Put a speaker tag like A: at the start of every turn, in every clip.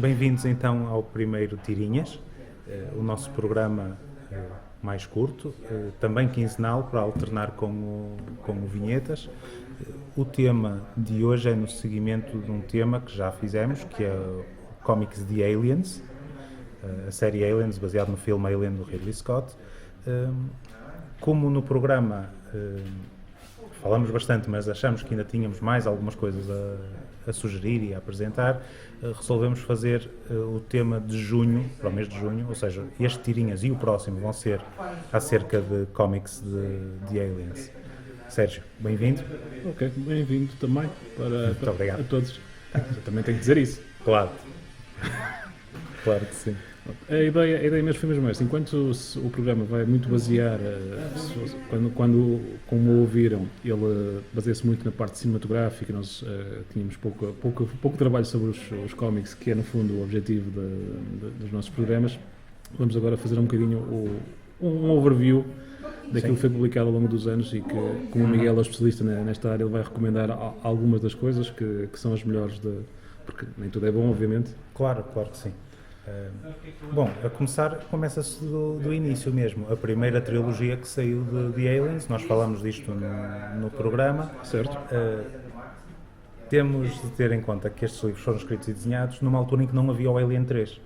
A: Bem-vindos então ao primeiro Tirinhas, o nosso programa mais curto, também quinzenal, para alternar com o Vinhetas. O tema de hoje é no seguimento de um tema que já fizemos, que é o Comics The Aliens, a série Aliens, baseado no filme Alien do Ridley Scott. Como no programa falamos bastante, mas achamos que ainda tínhamos mais algumas coisas a sugerir e a apresentar, resolvemos fazer o tema de junho, para o mês de junho, ou seja, este Tirinhas e o próximo vão ser acerca de comics de Aliens. Sérgio, bem-vindo.
B: Ok, bem-vindo também
A: Muito obrigado.
B: a todos. Eu também tenho que dizer isso.
A: Claro. Claro que sim.
B: A ideia mesmo foi mesmo essa. Enquanto o programa vai muito basear, quando como ouviram, ele baseia-se muito na parte cinematográfica, nós tínhamos pouco trabalho sobre os cómics, que é no fundo o objetivo dos nossos programas. Vamos agora fazer um bocadinho um overview daquilo que foi publicado ao longo dos anos e que, como o Miguel é especialista nesta área, ele vai recomendar algumas das coisas que são as melhores, porque nem tudo é bom, obviamente.
A: Claro que sim. Bom, começa-se do início mesmo. A primeira trilogia que saiu de Aliens, nós falamos disto no programa.
B: Certo.
A: Temos de ter em conta que estes livros foram escritos e desenhados numa altura em que não havia o Alien 3.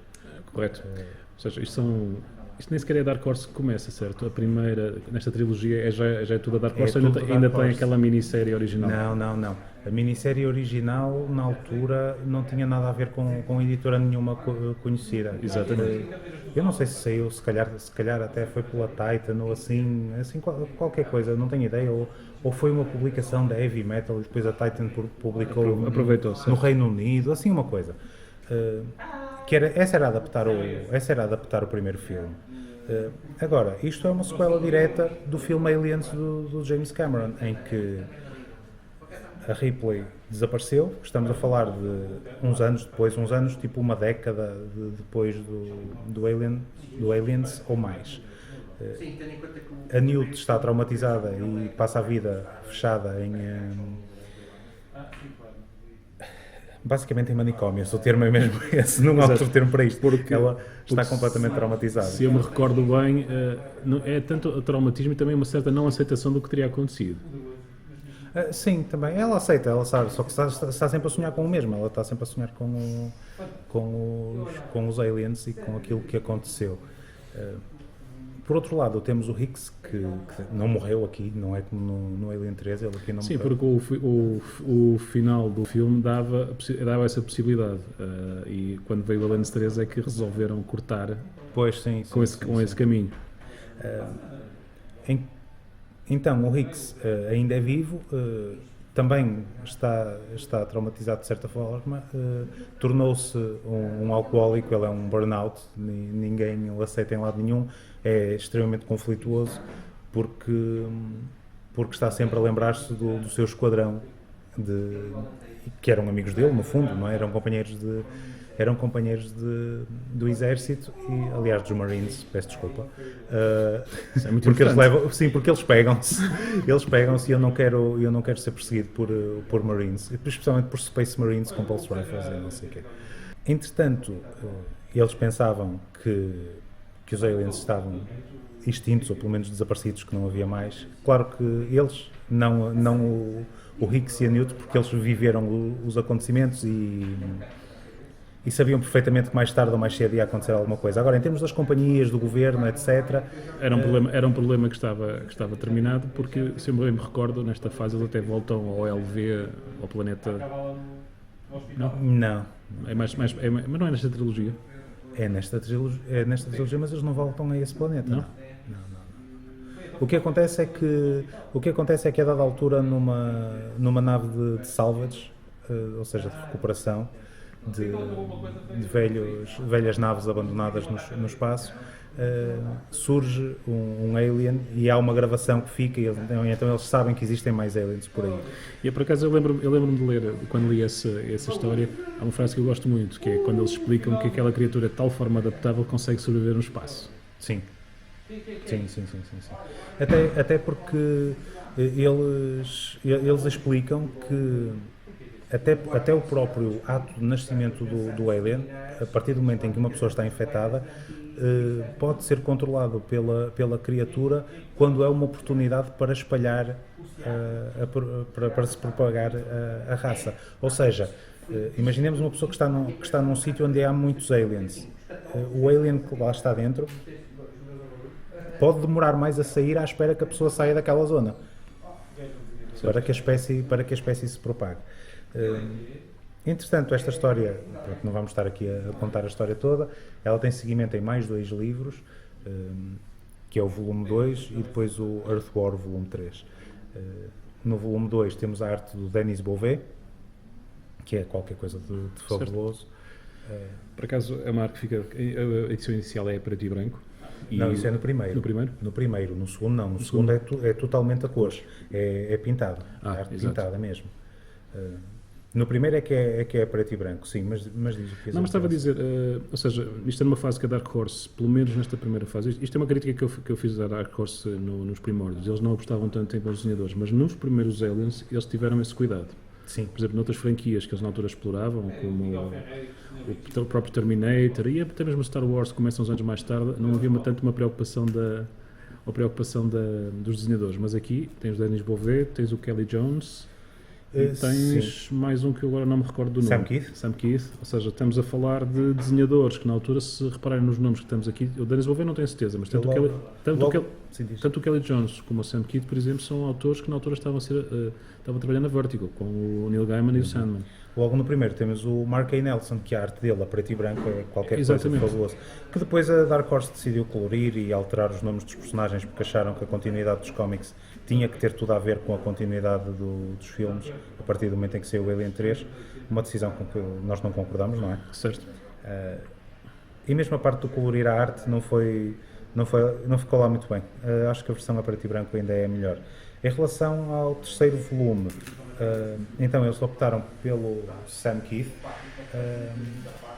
B: Correto. Ou seja, isto nem sequer é Dark Horse que começa, certo? A primeira, nesta trilogia, já é tudo a Dark Horse, ainda tem aquela minissérie original?
A: Não. A minissérie original, na altura, não tinha nada a ver com editora nenhuma conhecida.
B: Exatamente.
A: Eu não sei se saiu, se calhar até foi pela Titan ou assim qualquer coisa, não tenho ideia. Ou foi uma publicação da Heavy Metal e depois a Titan publicou
B: Aproveitou-se
A: no Reino Unido, assim uma coisa. Essa era adaptar o primeiro filme. Agora, isto é uma sequela direta do filme Aliens do James Cameron, em que a Ripley desapareceu. Estamos a falar de uns anos, tipo uma década depois do Aliens ou mais. A Newt está traumatizada e passa a vida fechada basicamente em manicômios. O termo é mesmo esse, não há outro termo para isto, porque ela está completamente traumatizada.
B: Se eu me recordo bem, é tanto o traumatismo e também uma certa não aceitação do que teria acontecido.
A: Sim, também. Ela aceita, ela sabe, só que está sempre a sonhar com o mesmo. Ela está sempre a sonhar com os aliens e com aquilo que aconteceu. Por outro lado, temos o Hicks, que não morreu aqui, não é como no Alien 3, ele aqui não
B: Sim,
A: morreu.
B: porque o final do filme dava essa possibilidade. E quando veio o Aliens 3 é que resolveram cortar com esse caminho.
A: Então, o Hicks ainda é vivo, também está traumatizado de certa forma, tornou-se um alcoólico, ele é um burnout, ninguém o aceita em lado nenhum, é extremamente conflituoso porque está sempre a lembrar-se do seu esquadrão, que eram amigos dele, no fundo, não é? Eram companheiros do exército e, aliás, dos Marines, peço desculpa.
B: Isso é muito
A: porque
B: importante.
A: porque eles pegam-se e eu não quero ser perseguido por Marines, especialmente por Space Marines com Pulse Rifles e não sei o quê. Entretanto, eles pensavam que os aliens estavam extintos, ou pelo menos desaparecidos, que não havia mais. Claro que eles, não o Hicks e a Newt, porque eles viveram os acontecimentos e sabiam perfeitamente que mais tarde ou mais cedo ia acontecer alguma coisa. Agora, em termos das companhias, do governo, etc.
B: Era um problema que estava terminado, porque, se eu bem me recordo, nesta fase eles até voltam ao LV, ao planeta.
A: Não.
B: Mas não é nesta trilogia.
A: É nesta trilogia, mas eles não voltam a esse planeta. Não. O que acontece é que a dada altura numa nave de salvage, ou seja, de recuperação, de velhas naves abandonadas no espaço, surge um alien e há uma gravação que fica e então eles sabem que existem mais aliens por aí.
B: E por acaso eu lembro-me de ler, quando li essa história, há uma frase que eu gosto muito, que é quando eles explicam que aquela criatura de tal forma adaptável consegue sobreviver no espaço.
A: Sim. Até porque eles explicam que até o próprio ato de nascimento do alien, a partir do momento em que uma pessoa está infectada, pode ser controlado pela criatura quando é uma oportunidade para espalhar, para se propagar a raça. Ou seja, imaginemos uma pessoa que está num sítio onde há muitos aliens. O alien que lá está dentro pode demorar mais a sair à espera que a pessoa saia daquela zona, para que a espécie se propague. Entretanto, esta história, não vamos estar aqui a contar a história toda, ela tem seguimento em mais 2 livros, que é o volume 2 e depois o Earth War, volume 3. No volume 2 temos a arte do Denis Bouvet, que é qualquer coisa de fabuloso.
B: Por acaso é uma arte que fica, a edição inicial é preto e branco?
A: Não, isso é no primeiro.
B: No primeiro?
A: No primeiro, no segundo não. No segundo é totalmente a cores. É pintado. É arte pintada mesmo. No primeiro é que é preto e branco, sim, mas diz o que
B: não, mas estava a dizer, ou seja, isto é numa fase que a Dark Horse, pelo menos nesta primeira fase, isto é uma crítica que eu fiz à Dark Horse nos primórdios, eles não gostavam tanto em bons desenhadores, mas nos primeiros Aliens eles tiveram esse cuidado.
A: Sim.
B: Por exemplo, noutras franquias que eles na altura exploravam, como o próprio Terminator e até mesmo Star Wars, que começa uns anos mais tarde, não havia tanto uma preocupação dos desenhadores, mas aqui tens o Denis Bouvet, tens o Kelly Jones e tens mais um que eu agora não me recordo do nome. Sam Keith. Ou seja, estamos a falar de desenhadores que na altura, se repararem nos nomes que temos aqui, o Denis Bouvet não tenho certeza, mas tanto o Kelly Jones como o Sam Keith, por exemplo, são autores que na altura estavam trabalhando na Vertigo, com o Neil Gaiman e o Sandman.
A: Logo no primeiro temos o Mark A. Nelson, que a arte dele, a preto e branco, é qualquer
B: Exatamente.
A: coisa fabulosa. Que depois a Dark Horse decidiu colorir e alterar os nomes dos personagens porque acharam que a continuidade dos cómics tinha que ter tudo a ver com a continuidade dos filmes, a partir do momento em que saiu o Alien 3, uma decisão com que nós não concordamos, não é?
B: Certo.
A: E mesmo a parte do colorir a arte não ficou lá muito bem. Acho que a versão a preto e branco ainda é melhor. Em relação ao terceiro volume, então eles optaram pelo Sam Keith.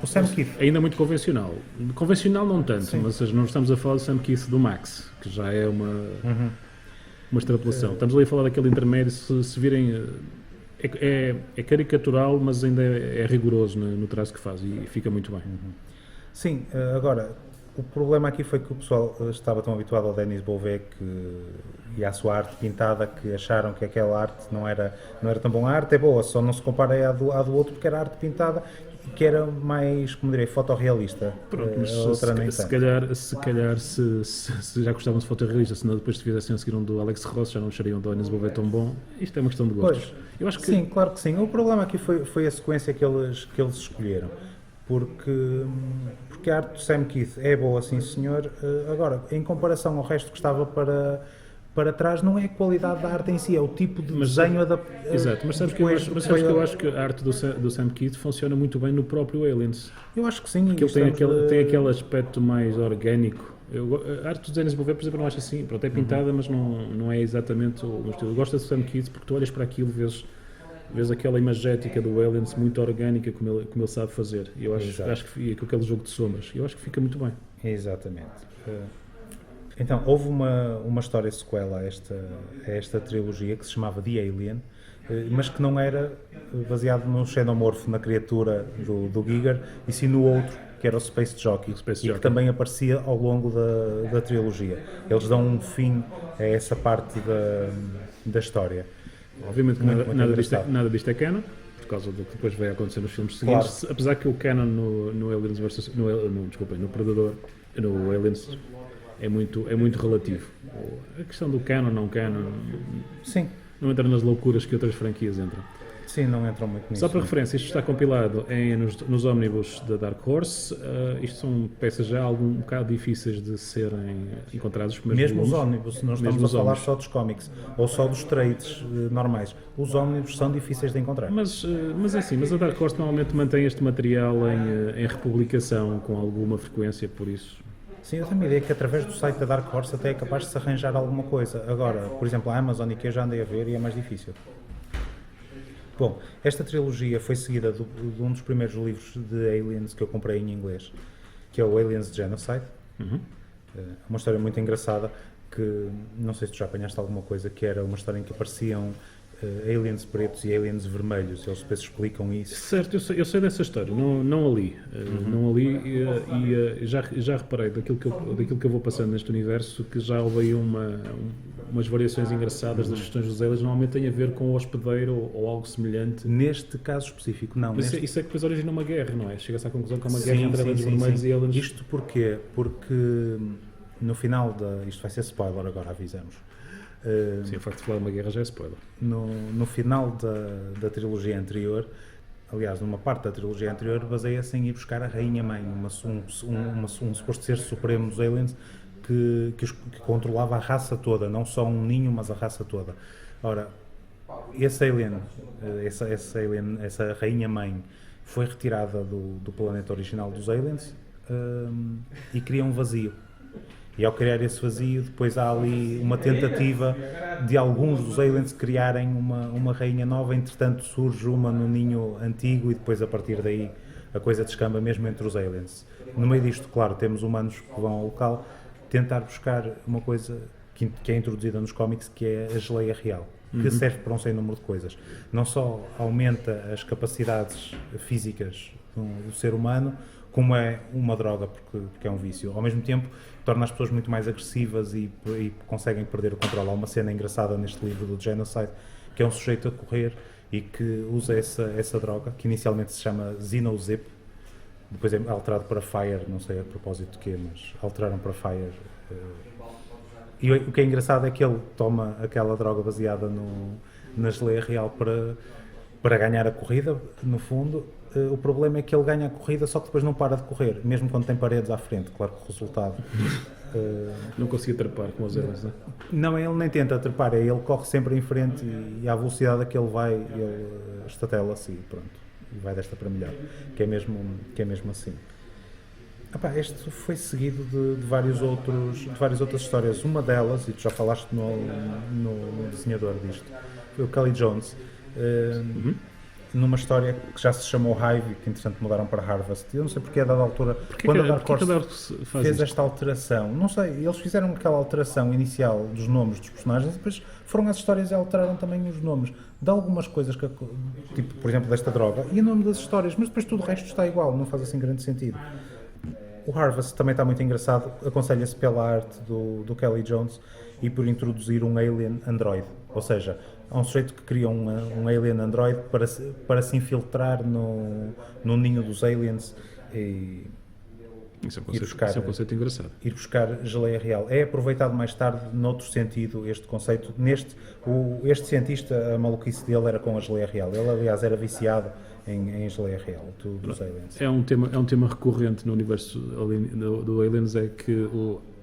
A: O Sam Keith
B: ainda muito convencional. Convencional não tanto, sim. Mas não estamos a falar do Sam Keith do Max, que já é uma extrapolação. Estamos ali a falar daquele intermédio, se virem, é caricatural, mas ainda é rigoroso no traço que faz e fica muito bem.
A: Sim, agora, o problema aqui foi que o pessoal estava tão habituado ao Denis Bouvet e à sua arte pintada que acharam que aquela arte não era tão boa. A arte é boa, só não se compara à do outro porque era arte pintada que era mais, como direi, fotorrealista.
B: Pronto, mas se calhar se já gostavam de fotorrealista, se não depois se fizessem a seguir um do Alex Ross, já não achariam do Denis Bouvet tão bom. Isto é uma questão de gostos.
A: Eu acho que sim, claro que sim. O problema aqui foi a sequência que eles escolheram. Porque a arte do Sam Keith é boa, sim senhor. Agora, em comparação ao resto que estava para trás, não é a qualidade da arte em si, é o tipo de desenho adaptado.
B: Exato, mas sabes que eu acho que a arte do Sam Keith funciona muito bem no próprio Aliens.
A: Eu acho que sim.
B: Porque ele tem aquele aspecto mais orgânico. A arte do Denis Bouvet, por exemplo, não acho assim. Pronto, é pintada, mas não é exatamente o meu estilo. Eu gosto do Sam Keith porque tu olhas para aquilo, vês aquela imagética do Aliens muito orgânica como ele sabe fazer. Eu acho que com aquele jogo de sombras, eu acho que fica muito bem.
A: Exatamente. Então, houve uma história sequela a esta trilogia que se chamava The Alien, mas que não era baseado no xenomorfo, na criatura do Giger, e sim no outro, que era o Space Jockey, que também aparecia ao longo da trilogia. Eles dão um fim a essa parte da história.
B: Obviamente que nada disto é canon, por causa do que depois vai acontecer nos filmes seguintes, claro. Apesar que o canon no Aliens vs. no Predador, no Aliens, é muito relativo. A questão do canon, não canon,
A: sim.
B: Não entra nas loucuras que outras franquias entram.
A: Sim, não entram muito nisso.
B: Só para referência, isto está compilado nos ómnibus da Dark Horse. Isto são peças já um bocado difíceis de serem encontradas.
A: Mesmo os ómnibus, nós estamos a falar só dos cómics, ou só dos trades normais. Os ómnibus são difíceis de encontrar.
B: Mas é assim, mas a Dark Horse normalmente mantém este material em republicação com alguma frequência, por isso...
A: Sim, eu tenho uma ideia que através do site da Dark Horse até é capaz de se arranjar alguma coisa. Agora, por exemplo, a Amazon e que eu já andei a ver e é mais difícil. Bom, esta trilogia foi seguida de um dos primeiros livros de Aliens que eu comprei em inglês, que é o Aliens Genocide. Uma história muito engraçada que, não sei se tu já apanhaste alguma coisa, que era uma história em que apareciam aliens pretos e aliens vermelhos. Eles depois explicam isso.
B: Certo, eu sei dessa história, não a li. Não a li e já reparei daquilo que eu vou passando neste universo que já houve aí umas variações engraçadas das questões dos aliens, normalmente tem a ver com o hospedeiro ou algo semelhante.
A: Neste caso específico, não.
B: Isso é que depois origina uma guerra, não é? Chega-se à conclusão que há uma guerra entre aliens vermelhos e aliens...
A: Isto porquê? Porque no final isto vai ser spoiler agora, avisamos.
B: Sim, o facto de falar de uma guerra já é spoiler.
A: No final da trilogia anterior, aliás, numa parte da trilogia anterior, baseia-se em ir buscar a Rainha-Mãe, um suposto ser supremo dos aliens que controlava a raça toda, não só um ninho, mas a raça toda. Ora, esse alien, essa Rainha-Mãe, foi retirada do planeta original dos aliens e cria um vazio. E ao criar esse vazio, depois há ali uma tentativa de alguns dos aliens criarem uma rainha nova, entretanto surge uma no ninho antigo e depois a partir daí a coisa descamba mesmo entre os aliens. No meio disto, claro, temos humanos que vão ao local tentar buscar uma coisa que é introduzida nos cómics, que é a geleia real, que serve para um sem número de coisas. Não só aumenta as capacidades físicas do ser humano, como é uma droga, porque é um vício. Ao mesmo tempo, torna as pessoas muito mais agressivas e conseguem perder o controle. Há uma cena engraçada neste livro do Genocide, que é um sujeito a correr e que usa essa droga, que inicialmente se chama Xenozip, depois é alterado para Fire, não sei a propósito de quê, mas alteraram para Fire. E o que é engraçado é que ele toma aquela droga baseada na geleia real para ganhar a corrida, no fundo. O problema é que ele ganha a corrida, só que depois não para de correr, mesmo quando tem paredes à frente. Claro que o resultado...
B: não conseguia trepar como os aliens, não é?
A: Não, ele nem tenta trepar, ele corre sempre em frente e à velocidade a que ele vai, ele estatela-se e pronto, e vai desta para melhor, que é mesmo assim. Este foi seguido de várias outras histórias. Uma delas, e tu já falaste no desenhador disto, foi o Kelly Jones, numa história que já se chamou Hive, que entretanto mudaram para Harvest. Eu não sei porque a dada altura, quando a Dark Horse fez esta alteração, não sei, eles fizeram aquela alteração inicial dos nomes dos personagens e depois foram às histórias e alteraram também os nomes de algumas coisas, tipo, por exemplo, desta droga, e o nome das histórias, mas depois tudo o resto está igual, não faz assim grande sentido. O Harvest também está muito engraçado, aconselha-se pela arte do Kelly Jones e por introduzir um alien android, ou seja, há um sujeito que cria um alien android para se infiltrar no ninho dos aliens e
B: isso é um conceito engraçado.
A: Ir buscar geleia real. É aproveitado mais tarde noutro sentido este conceito. Este cientista, a maluquice dele era com a geleia real. Ele, aliás, era viciado em geleia real dos aliens.
B: É um tema recorrente no universo do Aliens, é que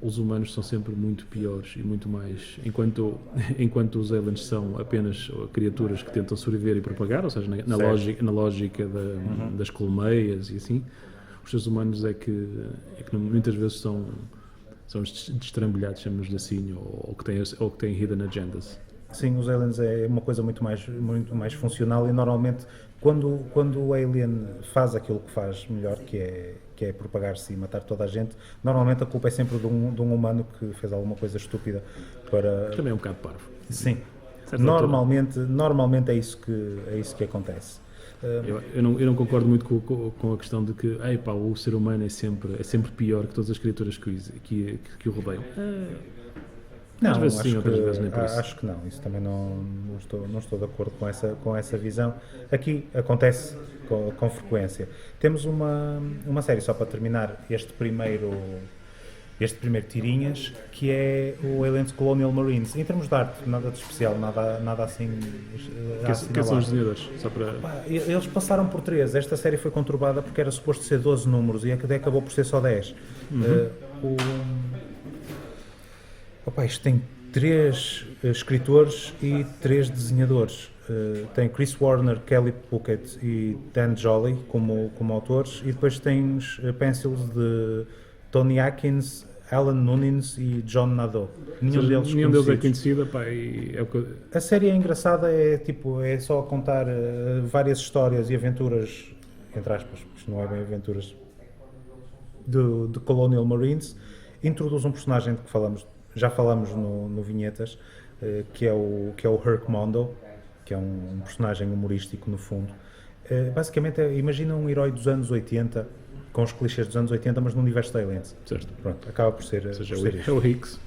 B: os humanos são sempre muito piores e muito mais... Enquanto os aliens são apenas criaturas que tentam sobreviver e propagar, ou seja, na lógica das colmeias e assim, os seres humanos é que muitas vezes são destrambulhados, chamamos-lhe assim, ou que têm hidden agendas.
A: Sim, os aliens é uma coisa muito mais funcional e normalmente quando o alien faz aquilo que faz melhor, que é propagar-se e matar toda a gente, normalmente a culpa é sempre de um humano que fez alguma coisa estúpida para...
B: Também é um bocado parvo.
A: Sim, normalmente é isso que acontece.
B: Eu não concordo muito com a questão de que o ser humano é sempre pior que todas as criaturas que o rodeiam.
A: Não,
B: às vezes sim, outras vezes nem por isso.
A: Acho que não, isso também não estou de acordo com essa visão. Aqui acontece com frequência. Temos uma série, só para terminar, este primeiro tirinhas, que é o Aliens Colonial Marines. Em termos de arte, nada de especial, nada assim...
B: Quem são os desenhadores?
A: Eles passaram por 3. Esta série foi conturbada porque era suposto ser 12 números e até acabou por ser só 10. Isto tem 3 escritores e 3 desenhadores. Tem Chris Warner, Kelly Puckett e Dan Jolley como autores, e depois tens pencils de Tony Atkins, Alan Nunes e John Nadeau. Nenhum deles
B: é conhecido.
A: A série é engraçada, é só contar várias histórias e aventuras, entre aspas, isto não é bem aventuras, de Colonial Marines. Introduz um personagem de que já falamos no Vinhetas, que é o Herc Mondo, que é um personagem humorístico no fundo. Basicamente, imagina um herói dos anos 80, com os clichês dos anos 80, mas no universo da Aliens.
B: Certo.
A: Pronto, acaba por ser,
B: Ou seja,
A: por ser isto.
B: é o Hicks.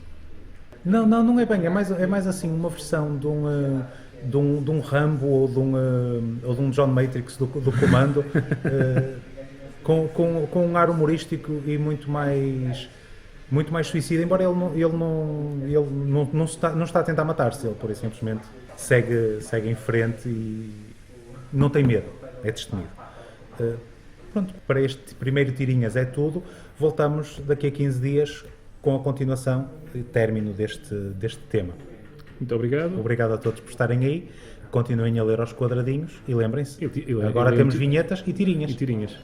A: Não é bem, é mais assim uma versão de um Rambo ou de um John Matrix do Comando, com um ar humorístico e muito mais suicida, embora ele não está a tentar matar-se, ele por isso simplesmente segue em frente e não tem medo, é destemido. Pronto, para este primeiro Tirinhas é tudo. Voltamos daqui a 15 dias com a continuação e término deste tema.
B: Muito obrigado.
A: Obrigado a todos por estarem aí. Continuem a ler aos quadradinhos e lembrem-se,
B: Eu
A: agora
B: leio
A: temos vinhetas e tirinhas.
B: E tirinhas.